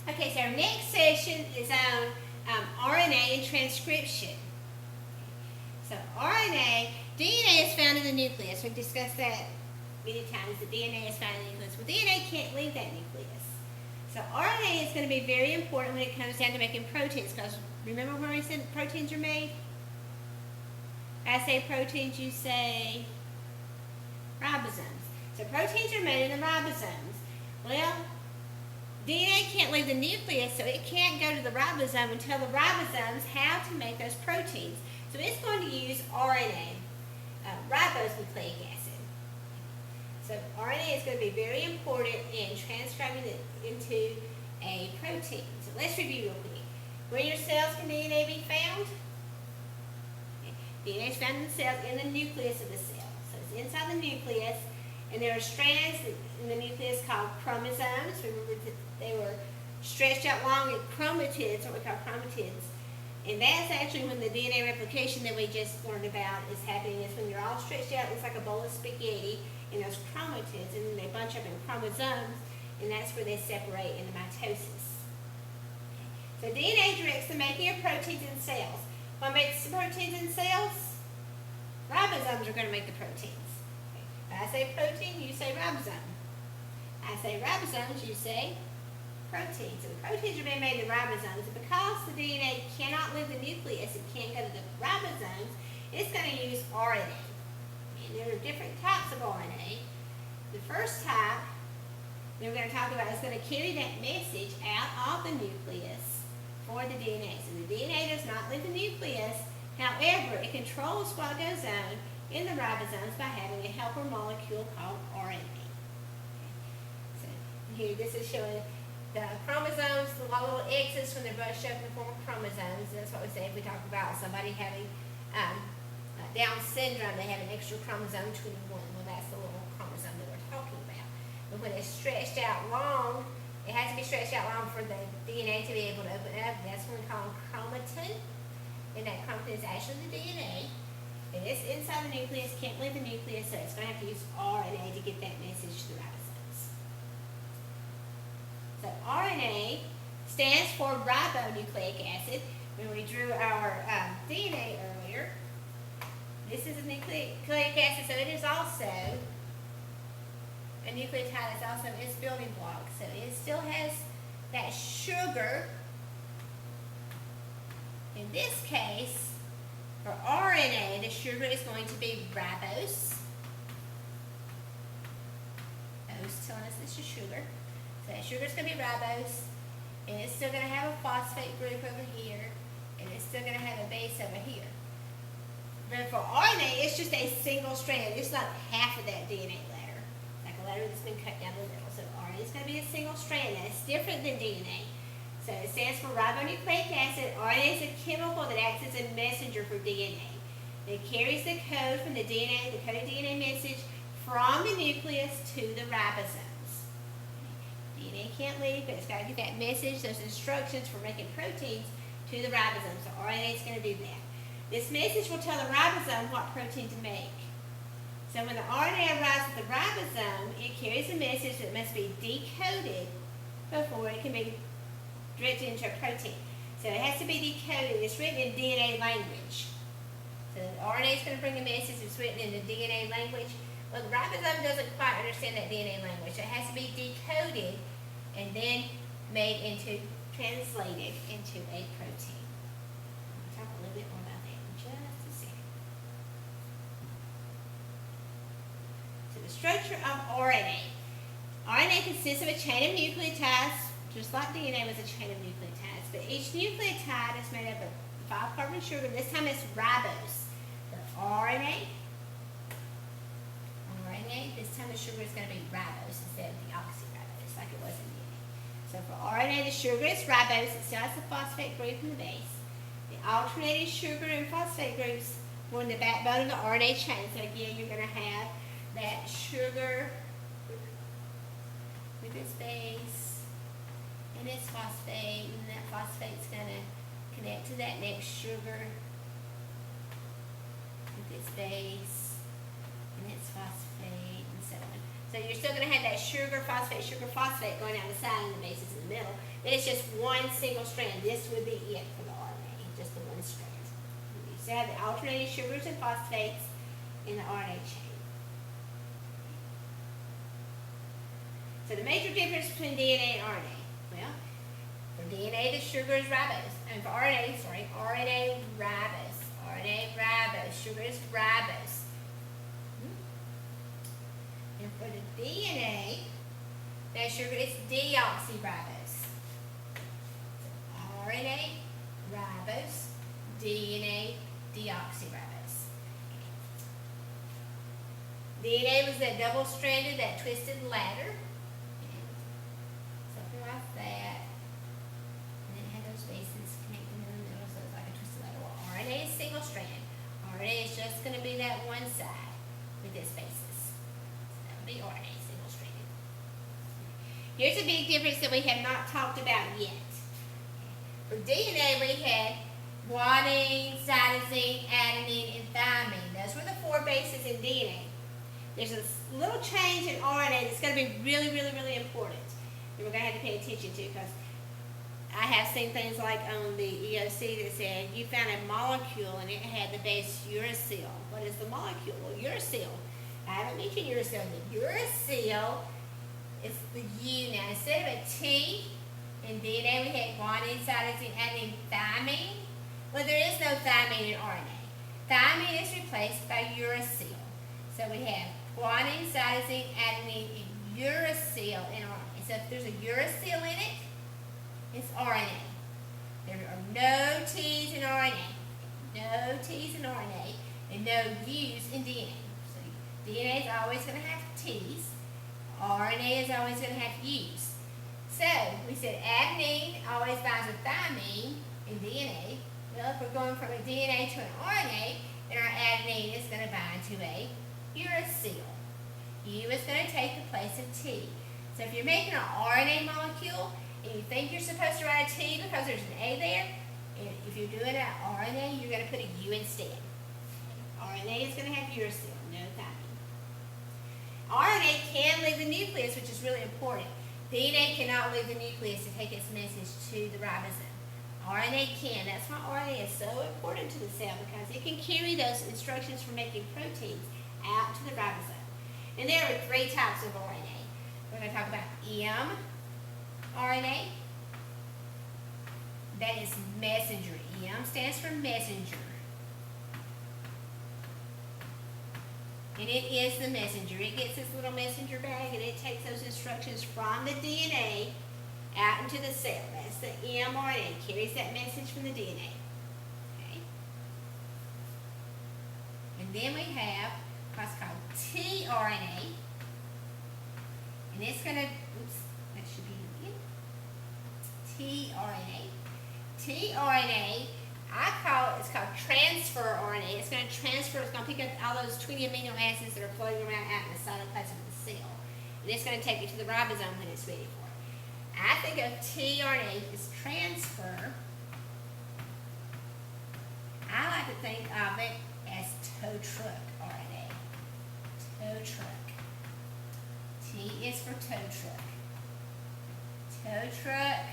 Okay, so our next session is on RNA and transcription. So RNA, DNA is found in the nucleus. We've discussed that many times. The DNA is found in the nucleus. Well, DNA can't leave that nucleus. So RNA is going to be very important when it comes down to making proteins, because remember where we said proteins are made? I say proteins, you say ribosomes. So proteins are made in the ribosomes. Well, DNA can't leave the nucleus, so it can't go to the ribosome and tell the ribosomes how to make those proteins. So it's going to use RNA, ribonucleic acid. So RNA is going to be very important in transcribing it into a protein. So let's review real quick. Where in your cells can DNA be found? DNA is found in the cells in the nucleus of the cell. So it's inside the nucleus, and there are strands in the nucleus called chromosomes. Remember that they were stretched out long at chromatids, what we call chromatids. And that's actually when the DNA replication that we just learned about is happening. It's when you're all stretched out, it's like a bowl of spaghetti in those chromatids, and then they bunch up in chromosomes, and that's where they separate in the mitosis. So DNA directs the making of proteins in cells. What makes the proteins in cells? Ribosomes are going to make the proteins. If I say protein, you say ribosome. I say ribosomes, you say proteins. So the proteins are being made in ribosomes. And because the DNA cannot leave the nucleus, it can't go to the ribosomes, it's going to use RNA. And there are different types of RNA. The first type that we're going to talk about is going to carry that message out of the nucleus for the DNA. So the DNA does not leave the nucleus. However, it controls what goes on in the ribosomes by having a helper molecule called RNA. So here, this is showing the chromosomes, the little X's when they're bunched up in the form of chromosomes. That's what we say if we talk about somebody having Down syndrome, they have an extra chromosome 21. Well, that's the little chromosome that we're talking about. But when it's stretched out long, it has to be stretched out long for the DNA to be able to open up. That's what we call chromatin. And that chromatin is actually the DNA. And it's inside the nucleus, can't leave the nucleus, so it's going to have to use RNA to get that message to the ribosomes. So RNA stands for ribonucleic acid. When we drew our DNA earlier, this is a nucleic acid, so it is also a nucleotide. It's also its building block. So it still has that sugar. In this case, for RNA, the sugar is going to be ribose. Ribose telling us this is sugar. So that sugar is going to be ribose, and it's still going to have a phosphate group over here, and it's still going to have a base over here. But for RNA, it's just a single strand. It's not half of that DNA ladder, like a ladder that's been cut down the middle. So RNA is going to be a single strand. That's different than DNA. So it stands for ribonucleic acid. RNA is a chemical that acts as a messenger for DNA. It carries the code from the DNA, the coded DNA message, from the nucleus to the ribosomes. DNA can't leave, but it's got to get that message, those instructions for making proteins to the ribosome. So RNA is going to do that. This message will tell the ribosome what protein to make. So when the RNA arrives at the ribosome, it carries a message that must be decoded before it can be directed into a protein. So it has to be decoded. It's written in DNA language. So the RNA is going to bring a message that's written in the DNA language. Well, the ribosome doesn't quite understand that DNA language. So it has to be decoded and then translated into a protein. I'll talk a little bit more about that in just a second. So the structure of RNA. RNA consists of a chain of nucleotides, just like DNA was a chain of nucleotides. But each nucleotide is made up of 5-carbon sugar. This time it's ribose. For RNA, this time the sugar is going to be ribose instead of deoxyribose like it was in DNA. So for RNA, the sugar is ribose. It still has the phosphate group in the base. The alternating sugar and phosphate groups form the backbone of the RNA chain. So again, you're going to have that sugar with its base and its phosphate, and that phosphate is going to connect to that next sugar with its base and its phosphate, and so on. So you're still going to have that sugar, phosphate going down the side and the bases in the middle. But it's just one single strand. This would be it for the RNA, just the one strand. You still have the alternating sugars and phosphates in the RNA chain. So the major difference between DNA and RNA. Well, for DNA, the sugar is ribose. And for RNA, RNA ribose. RNA ribose. Sugar is ribose. And for the DNA, that sugar is deoxyribose. So RNA ribose, DNA deoxyribose. DNA was that double-stranded, that twisted ladder. Something like that. And then it had those bases connecting in the middle, so it's like a twisted ladder. Well, RNA is single strand. RNA is just going to be that one side with its bases. The RNA single stranded. Here's a big difference that we have not talked about yet. For DNA, we had guanine, cytosine, adenine, and thymine. Those were the 4 bases in DNA. There's a little change in RNA that's going to be really, really, really important. And we're going to have to pay attention to, because I have seen things like on the EOC that said you found a molecule and it had the base uracil. What is the molecule? Well, uracil. I haven't mentioned uracil. The uracil is the U now. Instead of a T in DNA, we had guanine, cytosine, adenine, thymine. Well, there is no thymine in RNA. Thymine is replaced by uracil. So we have guanine, cytosine, adenine, and uracil in RNA. So if there's a uracil in it, it's RNA. There are no T's in RNA. No T's in RNA, and no U's in DNA. DNA is always going to have T's. RNA is always going to have U's. So, we said adenine always binds with thymine in DNA. Well, if we're going from a DNA to an RNA, then our adenine is going to bind to a uracil. U is going to take the place of T. So, if you're making an RNA molecule and you think you're supposed to write a T because there's an A there, and if you're doing an RNA, you're going to put a U instead. RNA is going to have uracil, no thymine. RNA can leave the nucleus, which is really important. DNA cannot leave the nucleus to take its message to the ribosome. RNA can. That's why RNA is so important to the cell, because it can carry those instructions for making proteins out to the ribosome. And there are 3 types of RNA. We're going to talk about mRNA. That is messenger. M stands for messenger. And it is the messenger. It gets this little messenger bag and it takes those instructions from the DNA out into the cell. That's the mRNA. It carries that message from the DNA. Okay. And then we have what's called tRNA. And it's going to, that should be tRNA. tRNA, it's called transfer RNA. It's going to transfer, it's going to pick up all those 20 amino acids that are floating around out in the cytoplasm of the cell. And it's going to take it to the ribosome when it's ready for it. I think of tRNA as transfer. I like to think of it as tow truck RNA. Tow truck. T is for tow truck. Tow truck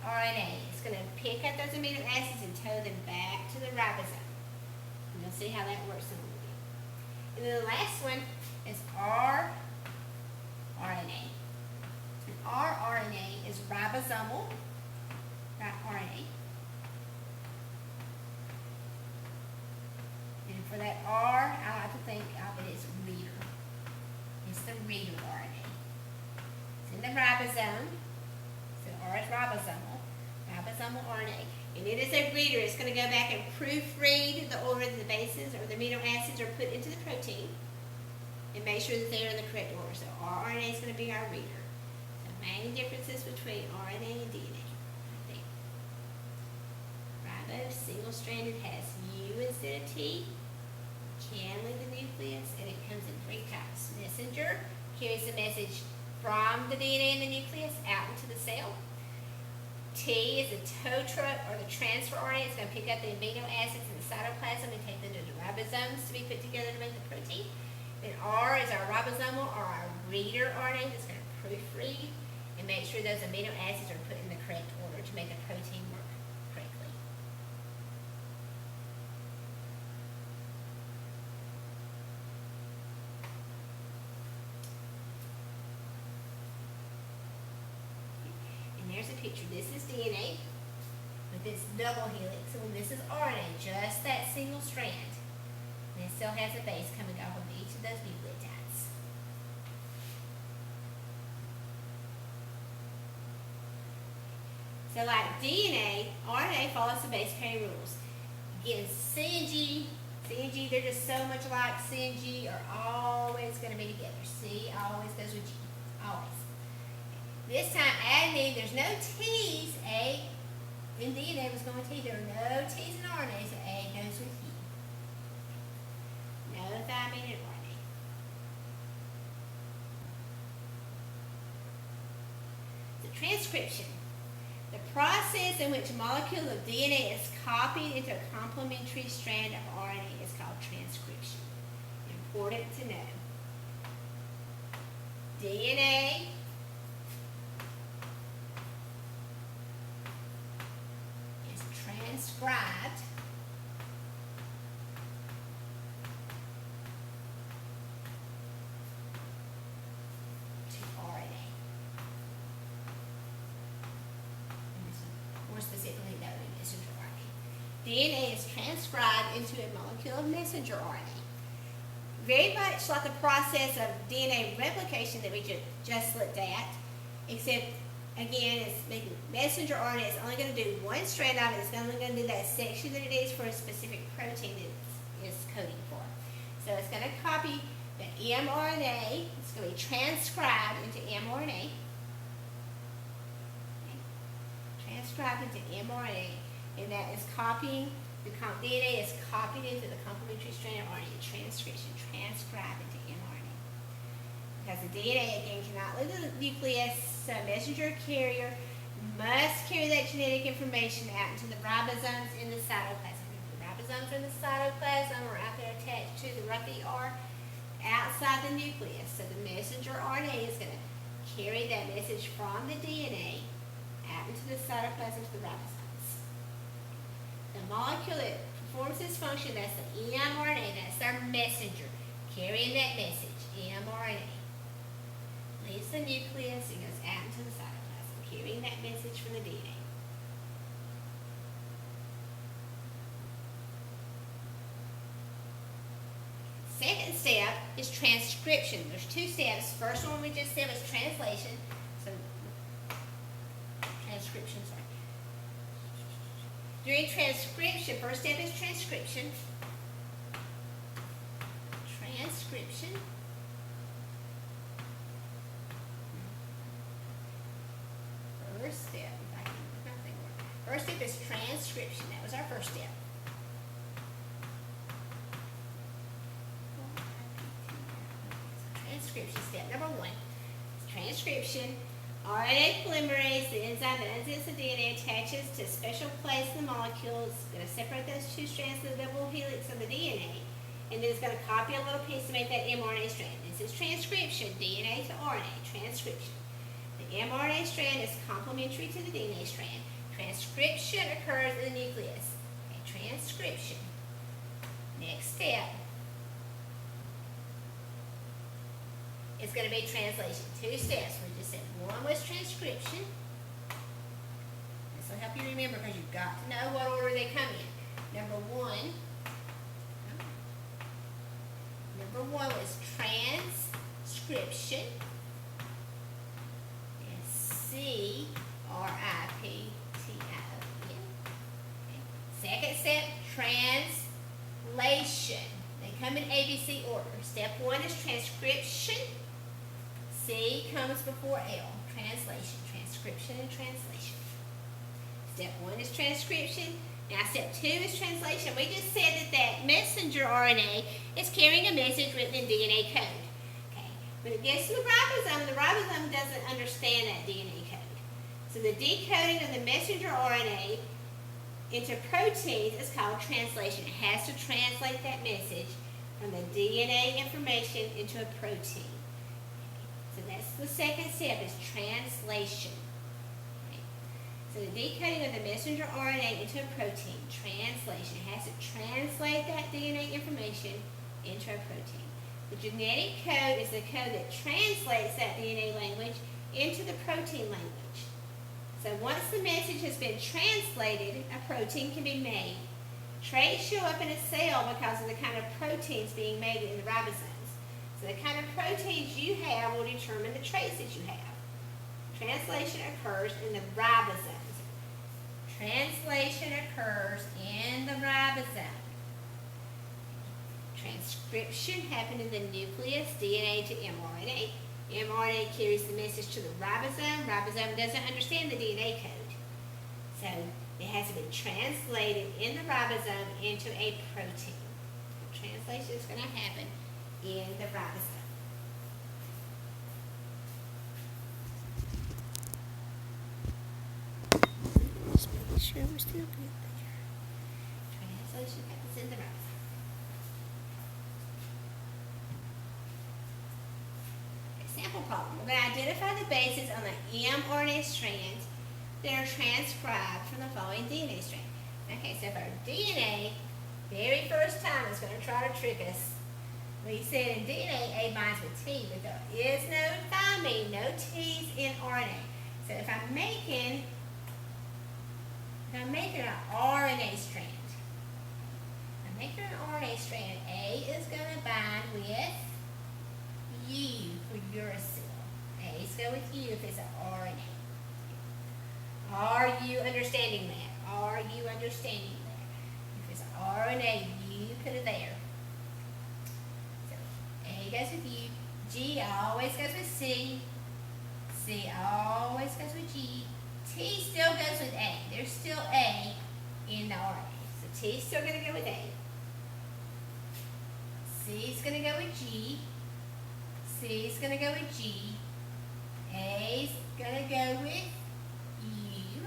RNA. It's going to pick up those amino acids and tow them back to the ribosome. And you'll see how that works in a little bit. And then the last one is rRNA. And rRNA is ribosomal RNA. And for that R, I like to think of it as reader. It's the reader RNA. It's in the ribosome. So R is ribosomal RNA. And it is a reader. It's going to go back and proofread the order the bases or the amino acids are put into the protein and make sure that they're in the correct order. So rRNA is going to be our reader. The main differences between RNA and DNA. Ribose, single-stranded, has U instead of T. Can leave the nucleus, and it comes in 3 types. Messenger carries the message from the DNA in the nucleus out into the cell. T is the tow truck or the transfer RNA. It's going to pick up the amino acids in the cytoplasm and take them to the ribosomes to be put together to make the protein. Then R is our ribosomal or our reader RNA that's going to proofread and make sure those amino acids are put in the correct order to make the protein work correctly. And there's a picture. This is DNA with its double helix, and this is RNA, just that single strand. And it still has a base coming off of each of those nucleotides. So like DNA, RNA follows the base pairing rules. Again, C and G, they're just so much alike. C and G are always going to be together. C always goes with G, always. This time, adenine, there's no T's. A in DNA was going with T. There are no T's in RNA, so A goes with U. No thymine in RNA. The transcription. The process in which a molecule of DNA is copied into a complementary strand of RNA is called transcription. Important to know. DNA is transcribed to RNA. More specifically known as messenger RNA. DNA is transcribed into a molecule of messenger RNA. Very much like the process of DNA replication that we just looked at, except again, it's making messenger RNA is only going to do one strand of it. It's only going to do that section that it is for a specific protein that it's coding for. So it's going to copy the mRNA. It's going to be transcribed into mRNA. Transcribed into mRNA, and that is copying, the DNA is copied into the complementary strand of RNA, transcription, transcribed into mRNA. Because the DNA, again, cannot leave the nucleus, so a messenger carrier must carry that genetic information out into the ribosomes in the cytoplasm. The ribosomes are in the cytoplasm or out there attached to the right they are outside the nucleus. So the messenger RNA is going to carry that message from the DNA out into the cytoplasm to the ribosomes. The molecule that performs this function, that's the mRNA, that's our messenger, carrying that message, mRNA. Leaves the nucleus and goes out into the cytoplasm, carrying that message from the DNA. Second step is transcription. There's two steps. First one we just said was translation. So transcription, sorry. During transcription, first step is transcription. Transcription. First step, if I can put my finger on it. First step is transcription. That was our first step. Transcription step number one. Transcription. RNA polymerase, the enzyme that unzips the DNA, attaches to a special place in the molecule. It's going to separate those two strands of the double helix of the DNA, and then it's going to copy a little piece to make that mRNA strand. This is transcription, DNA to RNA, transcription. The mRNA strand is complementary to the DNA strand. Transcription occurs in the nucleus. Okay, transcription. Next step. It's going to be translation. Two steps. We just said one was transcription. This will help you remember because you've got to know what order they come in. Number one was transcription. CRIPTION. Okay. Second step, translation. They come in ABC order. Step one is transcription. C comes before L. Translation, transcription, and translation. Step one is transcription. Now step two is translation. We just said that messenger RNA is carrying a message written in DNA code. Okay. When it gets to the ribosome doesn't understand that DNA code. So the decoding of the messenger RNA into proteins is called translation. It has to translate that message from the DNA information into a protein. the second step? Is translation. Okay. So the decoding of the messenger RNA into a protein, translation. It has to translate that DNA information into a protein. The genetic code is the code that translates that DNA language into the protein language. So once the message has been translated, a protein can be made. Traits show up in a cell because of the kind of proteins being made in the ribosomes. So the kind of proteins you have will determine the traits that you have. Translation occurs in the ribosomes. Translation occurs in the ribosome. Transcription happens in the nucleus, DNA to mRNA. mRNA carries the message to the ribosome. Ribosome doesn't understand the DNA code. So it has to be translated in the ribosome into a protein. The translation is going to happen in the ribosome. Just making sure we're still good there. Translation happens in the ribosome. Sample problem. We're going to identify the bases on the mRNA strands that are transcribed from the following DNA strand. Okay, so for our DNA, very first time it's going to try to trick us. We said in DNA, A binds with T, but there is no thymine, no T's in RNA. So if I'm making an RNA strand, A is going to bind with U for uracil. A's go with U if it's an RNA. Are you understanding that? Are you understanding that? If it's an RNA, U put it there. So A goes with U. G always goes with C. C always goes with G. T still goes with A. There's still A in the RNA. So T's still going to go with A. C's going to go with G. C's going to go with G. A's going to go with U.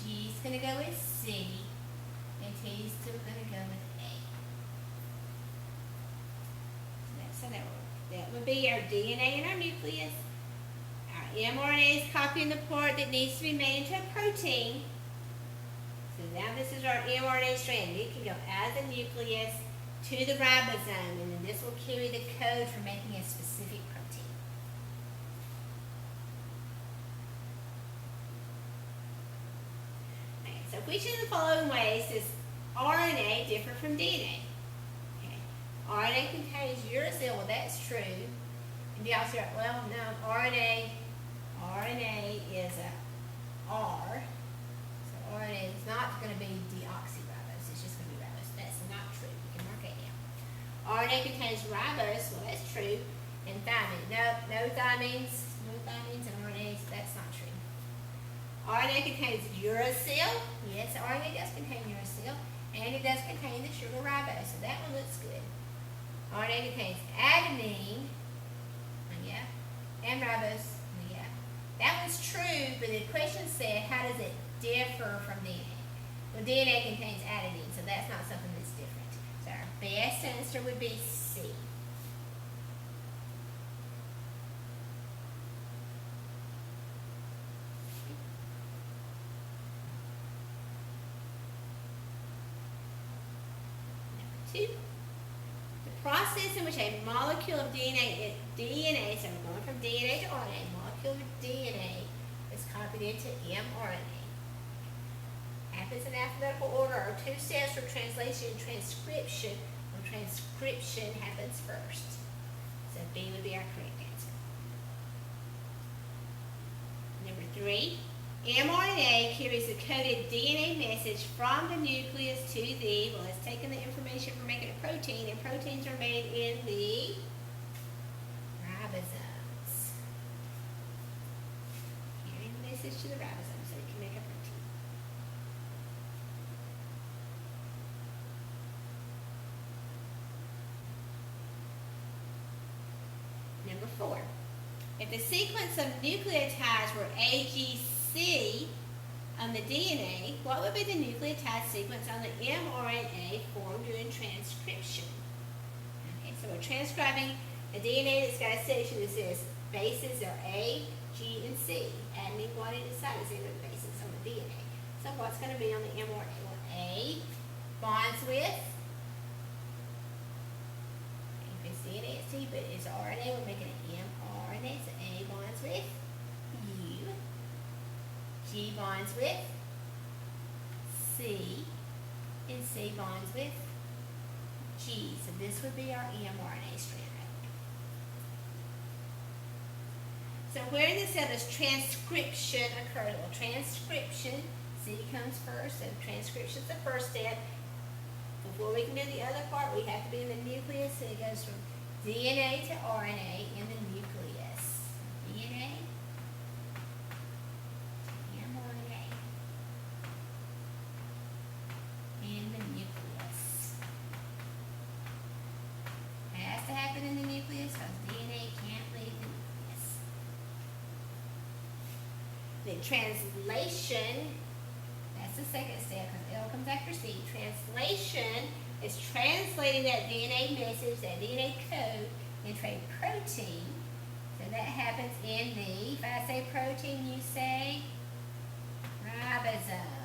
G's going to go with C. And T's still going to go with A. So that would be our DNA in our nucleus. Our mRNA is copying the part that needs to be made into a protein. So now this is our mRNA strand. It can go out of the nucleus to the ribosome, and then this will carry the code for making a specific protein. Okay, so which of the following ways does RNA differ from DNA? Okay. RNA contains uracil. Well, that's true. And y'all say, well, no, RNA is a R. So RNA is not going to be deoxyribose. It's just going to be ribose. That's not true. You can mark it down. RNA contains ribose. Well, that's true. And thymine. No thymines in RNAs. That's not true. RNA contains uracil. Yes, RNA does contain uracil. And it does contain the sugar ribose. So that one looks good. RNA contains adenine. Yeah. And ribose. Yeah. That one's true, but the question said, how does it differ from DNA? Well, DNA contains adenine, so that's not something that's different. So our best answer would be C. Number 2. The process in which a molecule of DNA, so we're going from DNA to RNA, molecule of DNA is copied into mRNA. Happens in alphabetical order are 2 steps for translation and transcription. Well, transcription happens first. So B would be our correct answer. Number 3, mRNA carries the coded DNA message from the nucleus to the, well, it's taking the information for making a protein, and proteins are made in the ribosomes. Carrying the message to the ribosomes so it can make a protein. Number 4. If the sequence of nucleotides were AGC on the DNA, what would be the nucleotide sequence on the mRNA formed during transcription? Okay, so we're transcribing a DNA that's got a section that says bases are A, G, and C. Adenine, guanine, and cytosine are the bases on the DNA. So what's going to be on the mRNA? Well, A bonds with, if it's DNA, it's T, but it's RNA, we're making it mRNA. So A bonds with U. G bonds with C. And C bonds with G. So this would be our mRNA strand. So where in the cell does transcription occur? Well, transcription, C comes first, so transcription is the first step. Before we can do the other part, we have to be in the nucleus, so it goes from DNA to RNA in the nucleus. DNA, mRNA, in the nucleus. It has to happen in the nucleus because DNA can't leave the nucleus. Then translation, that's the second step because L comes after C. Translation is translating that DNA message, that DNA code, into a protein. So that happens in the, if I say protein, you say ribosome.